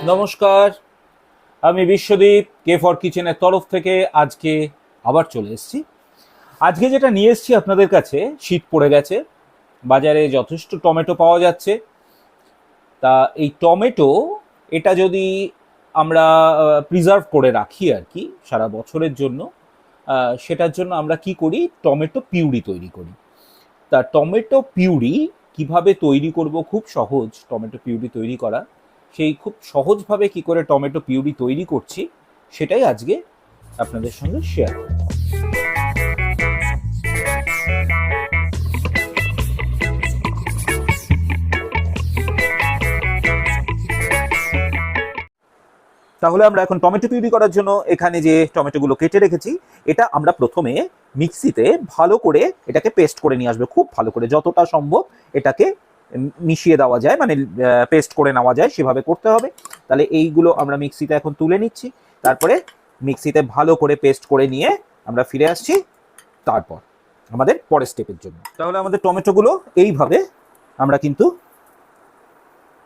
নমস্কার, আমি Biswadip K for কিচেনের তরফ থেকে আজকে আবার চলে এসেছি। আজকে যেটা নিয়ে এসেছি আপনাদের কাছে, শীত পড়ে গেছে, বাজারে যথেষ্ট টমেটো পাওয়া যাচ্ছে। তা এই টমেটো এটা যদি আমরা প্রিজার্ভ করে রাখি আর কি সারা বছরের জন্য, সেটার জন্য আমরা কি করি, টমেটো পিউরি তৈরি করি। তা টমেটো পিউরি কিভাবে তৈরি করব, খুব সহজ টমেটো পিউরি তৈরি করা। সেই খুব সহজভাবে কি করে টমেটো পিউরি তৈরি করছি সেটাই আজকে আপনাদের সঙ্গে শেয়ার করব। তাহলে আমরা এখন টমেটো পিউরি করার জন্য এখানে যে টমেটোগুলো কেটে রেখেছি, এটা আমরা প্রথমে মিক্সিতে ভালো করে এটাকে পেস্ট করে নিয়ে আসবে, খুব ভালো করে যতটা সম্ভব এটাকে মিশিয়ে দেওয়া যায়, মানে পেস্ট করে নেওয়া যায় সেভাবে করতে হবে। তাহলে এইগুলো আমরা মিক্সিতে এখন তুলে নিচ্ছি, তারপরে মিক্সিতে ভালো করে পেস্ট করে নিয়ে আমরা ফিরে আসছি তারপর আমাদের পরের স্টেপের জন্য। তাহলে আমাদের টমেটোগুলো এইভাবে আমরা কিন্তু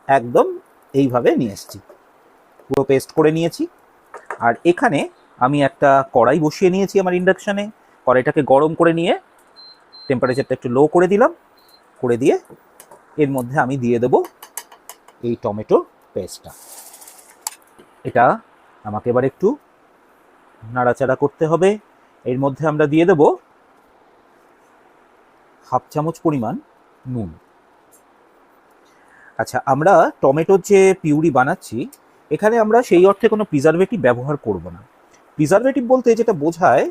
একদম এইভাবে নিয়ে এসেছি, পুরো পেস্ট করে নিয়েছি। আর এখানে আমি একটা কড়াই বসিয়ে নিয়েছি আমার ইন্ডাকশানে। কড়াইটাকে গরম করে নিয়ে টেম্পারেচারটা একটু লো করে দিলাম, করে দিয়ে এর মধ্যে আমি দিয়ে দেব এই টমেটো পেস্টটা। এটা আমাকে এবার একটু নাড়াচাড়া করতে হবে। এর মধ্যে আমরা দিয়ে দেব হাফ চামচ পরিমাণ নুন। আচ্ছা, আমরা টমেটোর যে পিউরি বানাচ্ছি এখানে আমরা সেই অর্থে কোনো প্রিজারভেটিভ ব্যবহার করব না। প্রিজারভেটিভ বলতে যেটা বোঝায়,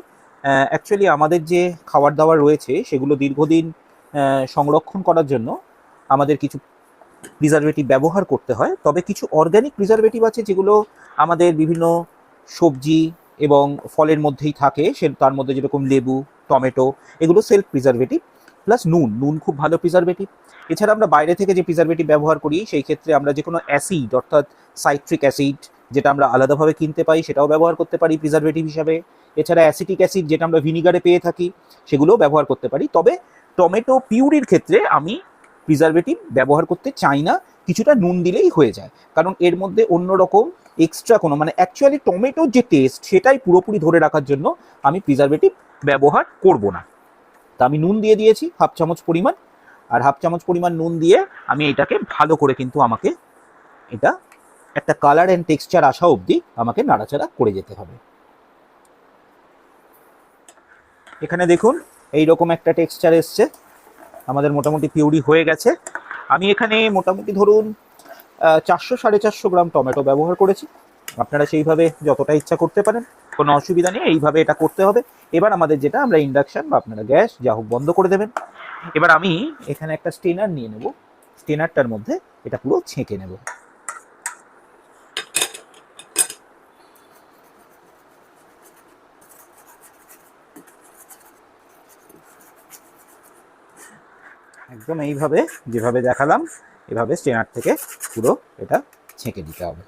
অ্যাকচুয়ালি আমাদের যে খাবার দাবার রয়েছে সেগুলো দীর্ঘদিন সংরক্ষণ করার জন্য আমাদের কিছু প্রিজারভেটিভ ব্যবহার করতে হয়। তবে কিছু অর্গ্যানিক প্রিজারভেটিভ আছে যেগুলো আমাদের বিভিন্ন সবজি এবং ফলের মধ্যেই থাকে, তার মধ্যে যেরকম লেবু, টমেটো, এগুলো সেলফ প্রিজারভেটিভ। প্লাস নুন খুব ভালো প্রিজারভেটিভ। এছাড়া আমরা বাইরে থেকে যে প্রিজারভেটিভ ব্যবহার করি সেই ক্ষেত্রে আমরা যে কোনো অ্যাসিড, অর্থাৎ সাইট্রিক অ্যাসিড, যেটা আমরা আলাদাভাবে কিনতে পাই সেটাও ব্যবহার করতে পারি প্রিজারভেটিভ হিসাবে। এছাড়া অ্যাসিটিক অ্যাসিড যেটা আমরা ভিনিগারে পেয়ে থাকি সেগুলোও ব্যবহার করতে পারি। তবে টমেটো পিউরির ক্ষেত্রে আমি প্রিজারভেটিভ ব্যবহার করতে চাই না, কিছুটা নুন দিলেই হয়ে যায়। কারণ এর মধ্যে অন্যরকম এক্সট্রা কোনো, মানে অ্যাকচুয়ালি টমেটোর যে টেস্ট সেটাই পুরোপুরি ধরে রাখার জন্য আমি প্রিজারভেটিভ ব্যবহার করব না। তা আমি নুন দিয়ে দিয়েছি হাফ চামচ পরিমাণ, আর হাফ চামচ পরিমাণ নুন দিয়ে আমি এটাকে ভালো করে কিন্তু আমাকে এটা একটা কালার অ্যান্ড টেক্সচার আসা অবধি আমাকে নাড়াচাড়া করে যেতে হবে। এখানে দেখুন এইরকম একটা টেক্সচার এসছে, আমাদের মোটামুটি পিউরি হয়ে গেছে। আমি এখানে মোটামুটি ধরুন 400-450 গ্রাম টমেটো ব্যবহার করেছি। আপনারা সেইভাবে যতটা ইচ্ছা করতে পারেন, কোনো অসুবিধা নেই, এইভাবে এটা করতে হবে। এবার আমাদের যেটা, আমরা ইন্ডাকশান বা আপনারা গ্যাস যা হোক বন্ধ করে দেবেন। এবার আমি এখানে একটা স্টেনার নিয়ে নেব, স্টেনারটার মধ্যে এটা পুরো ছেঁকে নেব। একদম এইভাবে যেভাবে দেখালাম এভাবে স্টেনার থেকে পুরো এটা ছেঁকে দিতে হবে।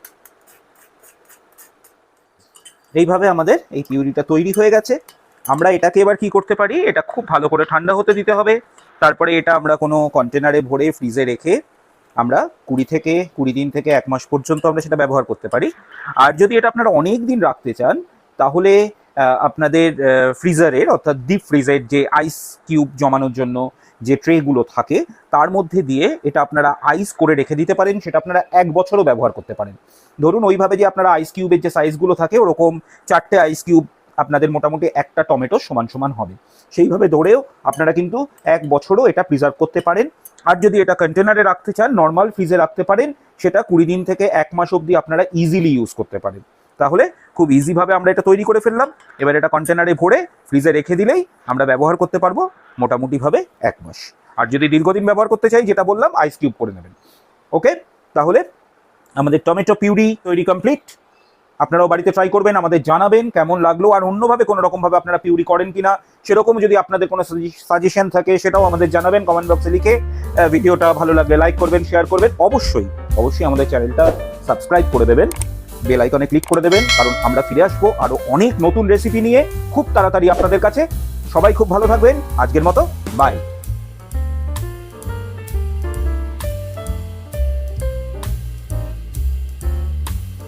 এইভাবে আমাদের এই পিউরিটা তৈরি হয়ে গেছে। আমরা এটাকে এবার কি করতে পারি, এটা খুব ভালো করে ঠান্ডা হতে দিতে হবে। তারপরে এটা আমরা কোনো কন্টেনারে ভরে ফ্রিজে রেখে আমরা 20 দিন থেকে 1 মাস পর্যন্ত আমরা সেটা ব্যবহার করতে পারি। আর যদি এটা আপনারা অনেক দিন রাখতে চান তাহলে আপনাদের ফ্রিজারের, অর্থাৎ ডিপ ফ্রিজের যে আইস কিউব জমানোর জন্য যে ট্রেগুলো থাকে তার মধ্যে দিয়ে এটা আপনারা আইস করে রেখে দিতে পারেন। সেটা আপনারা 1 বছরও ব্যবহার করতে পারেন। ধরুন ওইভাবে যে আপনারা আইস কিউবের যে সাইজগুলো থাকে ওরকম 4টে আইস কিউব আপনাদের মোটামুটি একটা টমেটো সমান সমান হবে। সেইভাবে ধরেও আপনারা কিন্তু 1 বছরও এটা প্রিজার্ভ করতে পারেন। আর যদি এটা কন্টেনারে রাখতে চান, নর্মাল ফ্রিজে রাখতে পারেন, সেটা 20 দিন থেকে 1 মাস অবধি আপনারা ইজিলি ইউজ করতে পারেন। তাহলে খুব ইজিভাবে আমরা এটা তৈরি করে ফেললাম। এবার এটা কন্টেনারে ভরে ফ্রিজে রেখে দিলেই আমরা ব্যবহার করতে পারবো মোটামুটিভাবে 1 মাস। আর যদি দীর্ঘদিন ব্যবহার করতে চাই, যেটা বললাম, আইস কিউব করে নেবেন। ওকে, তাহলে আমাদের টমেটো পিউরি তৈরি কমপ্লিট। আপনারাও বাড়িতে ট্রাই করবেন, আমাদের জানাবেন কেমন লাগলো। আর অন্যভাবে কোনো রকমভাবে আপনারা পিউরি করেন কিনা সেরকম যদি আপনাদের কোনো সাজেশন থাকে সেটাও আমাদের জানাবেন কমেন্ট বক্সে লিখে। ভিডিওটা ভালো লাগলে লাইক করবেন, শেয়ার করবেন। অবশ্যই আমাদের চ্যানেলটা সাবস্ক্রাইব করে দেবেন, বেল আইকনে ক্লিক করে দেবেন, কারণ আমরা ফিরে আসবো আরও অনেক নতুন রেসিপি নিয়ে খুব তাড়াতাড়ি আপনাদের কাছে। সবাই খুব ভালো থাকবেন। আজকের মতো বাই।